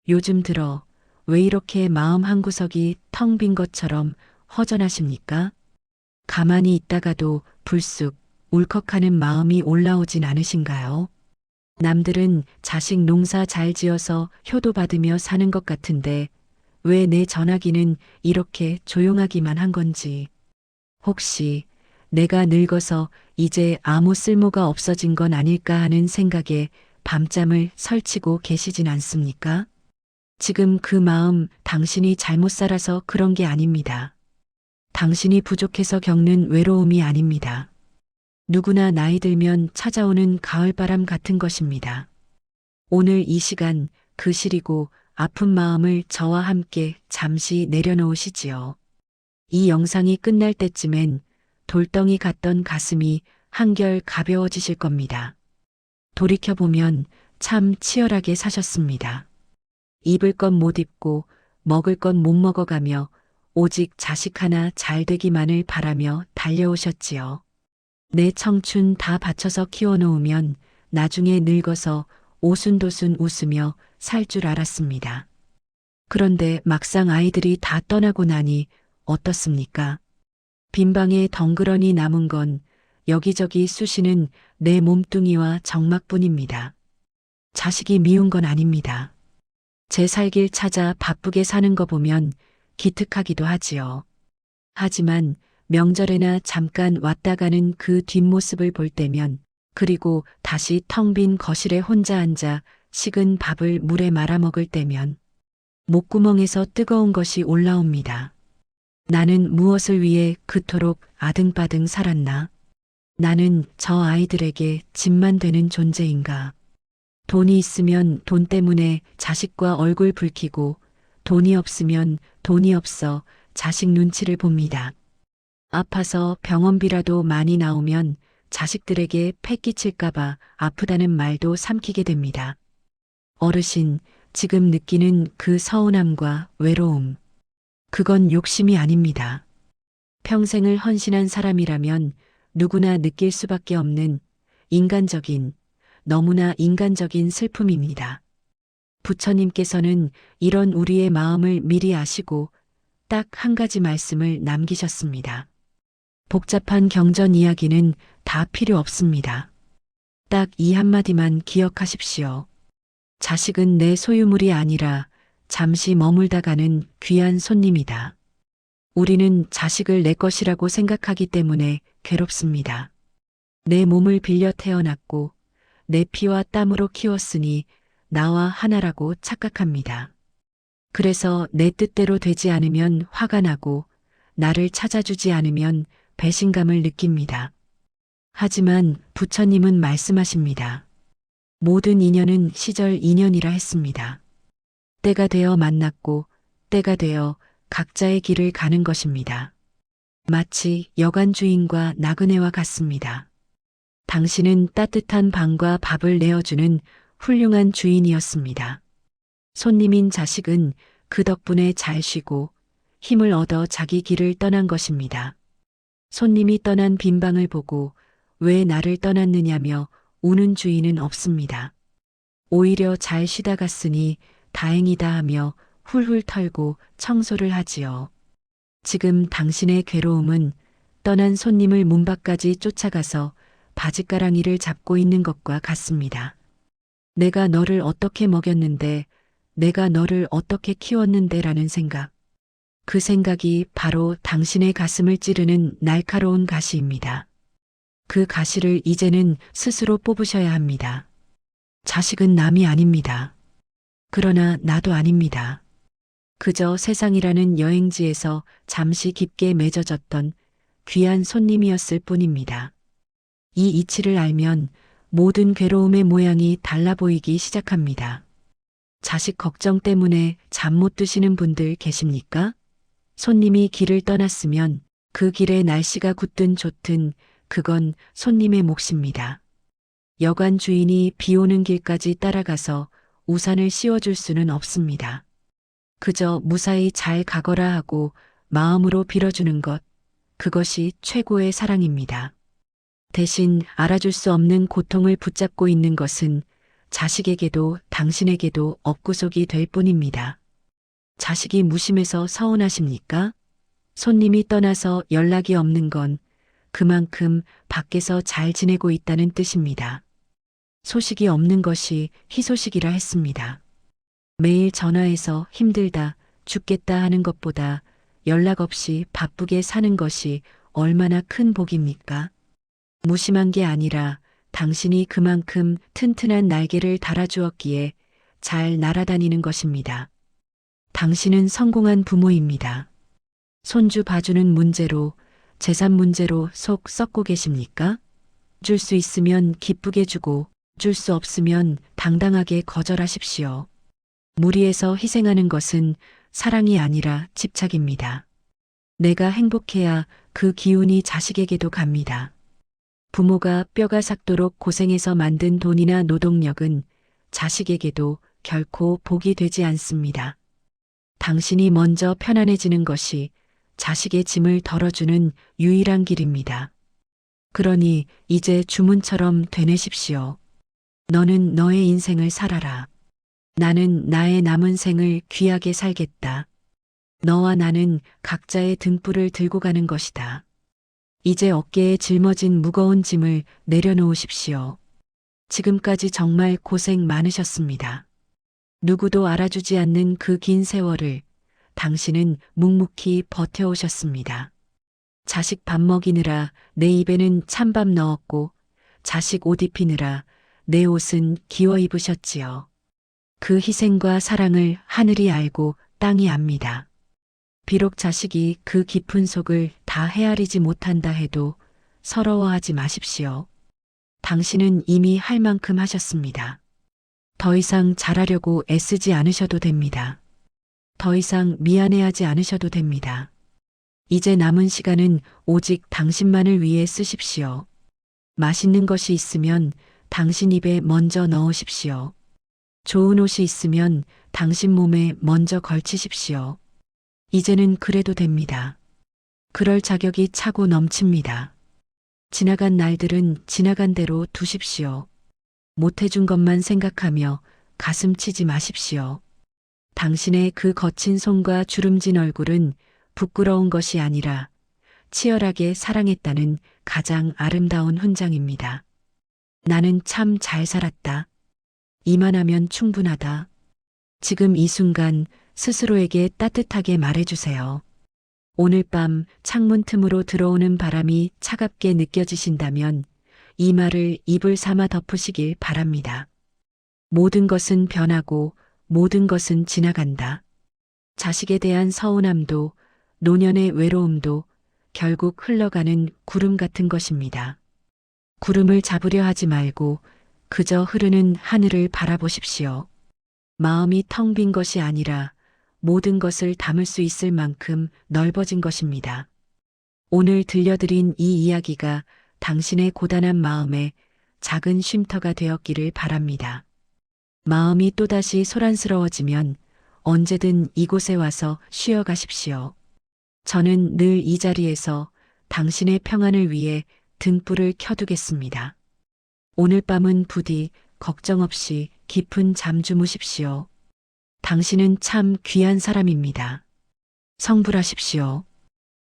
요즘 들어 왜 이렇게 마음 한구석이 텅 빈 것처럼 허전하십니까? 가만히 있다가도 불쑥 울컥하는 마음이 올라오진 않으신가요? 남들은 자식 농사 잘 지어서 효도 받으며 사는 것 같은데 왜 내 전화기는 이렇게 조용하기만 한 건지. 혹시 내가 늙어서 이제 아무 쓸모가 없어진 건 아닐까 하는 생각에 밤잠을 설치고 계시진 않습니까? 지금 그 마음 당신이 잘못 살아서 그런 게 아닙니다. 당신이 부족해서 겪는 외로움이 아닙니다. 누구나 나이 들면 찾아오는 가을바람 같은 것입니다. 오늘 이 시간 그 시리고 아픈 마음을 저와 함께 잠시 내려놓으시지요. 이 영상이 끝날 때쯤엔 돌덩이 같던 가슴이 한결 가벼워지실 겁니다. 돌이켜보면 참 치열하게 사셨습니다. 입을 것 못 입고 먹을 것 못 먹어가며 오직 자식 하나 잘 되기만을 바라며 달려오셨지요. 내 청춘 다 바쳐서 키워놓으면 나중에 늙어서 오순도순 웃으며 살 줄 알았습니다. 그런데 막상 아이들이 다 떠나고 나니 어떻습니까? 빈방에 덩그러니 남은 건 여기저기 쑤시는 내 몸뚱이와 정막뿐입니다. 자식이 미운 건 아닙니다. 제 살 길 찾아 바쁘게 사는 거 보면 기특하기도 하지요. 하지만 명절에나 잠깐 왔다 가는 그 뒷모습을 볼 때면, 그리고 다시 텅 빈 거실에 혼자 앉아 식은 밥을 물에 말아 먹을 때면 목구멍에서 뜨거운 것이 올라옵니다. 나는 무엇을 위해 그토록 아등바등 살았나? 나는 저 아이들에게 짐만 되는 존재인가? 돈이 있으면 돈 때문에 자식과 얼굴 붉히고, 돈이 없으면 돈이 없어 자식 눈치를 봅니다. 아파서 병원비라도 많이 나오면 자식들에게 패 끼칠까봐 아프다는 말도 삼키게 됩니다. 어르신, 지금 느끼는 그 서운함과 외로움, 그건 욕심이 아닙니다. 평생을 헌신한 사람이라면 누구나 느낄 수밖에 없는 인간적인, 너무나 인간적인 슬픔입니다. 부처님께서는 이런 우리의 마음을 미리 아시고 딱 한 가지 말씀을 남기셨습니다. 복잡한 경전 이야기는 다 필요 없습니다. 딱 이 한마디만 기억하십시오. 자식은 내 소유물이 아니라 잠시 머물다 가는 귀한 손님이다. 우리는 자식을 내 것이라고 생각하기 때문에 괴롭습니다. 내 몸을 빌려 태어났고 내 피와 땀으로 키웠으니 나와 하나라고 착각합니다. 그래서 내 뜻대로 되지 않으면 화가 나고 나를 찾아주지 않으면 배신감을 느낍니다. 하지만 부처님은 말씀하십니다. 모든 인연은 시절 인연이라 했습니다. 때가 되어 만났고 때가 되어 각자의 길을 가는 것입니다. 마치 여관 주인과 나그네와 같습니다. 당신은 따뜻한 방과 밥을 내어주는 훌륭한 주인이었습니다. 손님인 자식은 그 덕분에 잘 쉬고 힘을 얻어 자기 길을 떠난 것입니다. 손님이 떠난 빈 방을 보고 왜 나를 떠났느냐며 우는 주인은 없습니다. 오히려 잘 쉬다 갔으니 다행이다 하며 훌훌 털고 청소를 하지요. 지금 당신의 괴로움은 떠난 손님을 문 밖까지 쫓아가서 바짓가랑이를 잡고 있는 것과 같습니다. 내가 너를 어떻게 먹였는데, 내가 너를 어떻게 키웠는데 라는 생각. 그 생각이 바로 당신의 가슴을 찌르는 날카로운 가시입니다. 그 가시를 이제는 스스로 뽑으셔야 합니다. 자식은 남이 아닙니다. 그러나 나도 아닙니다. 그저 세상이라는 여행지에서 잠시 깊게 맺어졌던 귀한 손님이었을 뿐입니다. 이 이치를 알면 모든 괴로움의 모양이 달라 보이기 시작합니다. 자식 걱정 때문에 잠 못 드시는 분들 계십니까? 손님이 길을 떠났으면 그 길에 날씨가 굳든 좋든 그건 손님의 몫입니다. 여관 주인이 비 오는 길까지 따라가서 우산을 씌워줄 수는 없습니다. 그저 무사히 잘 가거라 하고 마음으로 빌어주는 것, 그것이 최고의 사랑입니다. 대신 알아줄 수 없는 고통을 붙잡고 있는 것은 자식에게도 당신에게도 업구속이 될 뿐입니다. 자식이 무심해서 서운하십니까? 손님이 떠나서 연락이 없는 건 그만큼 밖에서 잘 지내고 있다는 뜻입니다. 소식이 없는 것이 희소식이라 했습니다. 매일 전화해서 힘들다, 죽겠다 하는 것보다 연락 없이 바쁘게 사는 것이 얼마나 큰 복입니까? 무심한 게 아니라 당신이 그만큼 튼튼한 날개를 달아주었기에 잘 날아다니는 것입니다. 당신은 성공한 부모입니다. 손주 봐주는 문제로, 재산 문제로 속 썩고 계십니까? 줄 수 있으면 기쁘게 주고, 줄 수 없으면 당당하게 거절하십시오. 무리해서 희생하는 것은 사랑이 아니라 집착입니다. 내가 행복해야 그 기운이 자식에게도 갑니다. 부모가 뼈가 삭도록 고생해서 만든 돈이나 노동력은 자식에게도 결코 복이 되지 않습니다. 당신이 먼저 편안해지는 것이 자식의 짐을 덜어주는 유일한 길입니다. 그러니 이제 주문처럼 되뇌십시오. 너는 너의 인생을 살아라. 나는 나의 남은 생을 귀하게 살겠다. 너와 나는 각자의 등불을 들고 가는 것이다. 이제 어깨에 짊어진 무거운 짐을 내려놓으십시오. 지금까지 정말 고생 많으셨습니다. 누구도 알아주지 않는 그 긴 세월을 당신은 묵묵히 버텨오셨습니다. 자식 밥 먹이느라 내 입에는 찬밥 넣었고 자식 옷 입히느라 내 옷은 기워 입으셨지요. 그 희생과 사랑을 하늘이 알고 땅이 압니다. 비록 자식이 그 깊은 속을 다 헤아리지 못한다 해도 서러워하지 마십시오. 당신은 이미 할 만큼 하셨습니다. 더 이상 잘하려고 애쓰지 않으셔도 됩니다. 더 이상 미안해하지 않으셔도 됩니다. 이제 남은 시간은 오직 당신만을 위해 쓰십시오. 맛있는 것이 있으면 당신 입에 먼저 넣으십시오. 좋은 옷이 있으면 당신 몸에 먼저 걸치십시오. 이제는 그래도 됩니다. 그럴 자격이 차고 넘칩니다. 지나간 날들은 지나간 대로 두십시오. 못해준 것만 생각하며 가슴 치지 마십시오. 당신의 그 거친 손과 주름진 얼굴은 부끄러운 것이 아니라 치열하게 사랑했다는 가장 아름다운 훈장입니다. 나는 참 잘 살았다. 이만하면 충분하다. 지금 이 순간 스스로에게 따뜻하게 말해주세요. 오늘 밤 창문 틈으로 들어오는 바람이 차갑게 느껴지신다면 이 말을 입을 삼아 덮으시길 바랍니다. 모든 것은 변하고 모든 것은 지나간다. 자식에 대한 서운함도 노년의 외로움도 결국 흘러가는 구름 같은 것입니다. 구름을 잡으려 하지 말고 그저 흐르는 하늘을 바라보십시오. 마음이 텅 빈 것이 아니라 모든 것을 담을 수 있을 만큼 넓어진 것입니다. 오늘 들려드린 이 이야기가 당신의 고단한 마음에 작은 쉼터가 되었기를 바랍니다. 마음이 또다시 소란스러워지면 언제든 이곳에 와서 쉬어가십시오. 저는 늘 이 자리에서 당신의 평안을 위해 등불을 켜두겠습니다. 오늘 밤은 부디 걱정 없이 깊은 잠 주무십시오. 당신은 참 귀한 사람입니다. 성불하십시오.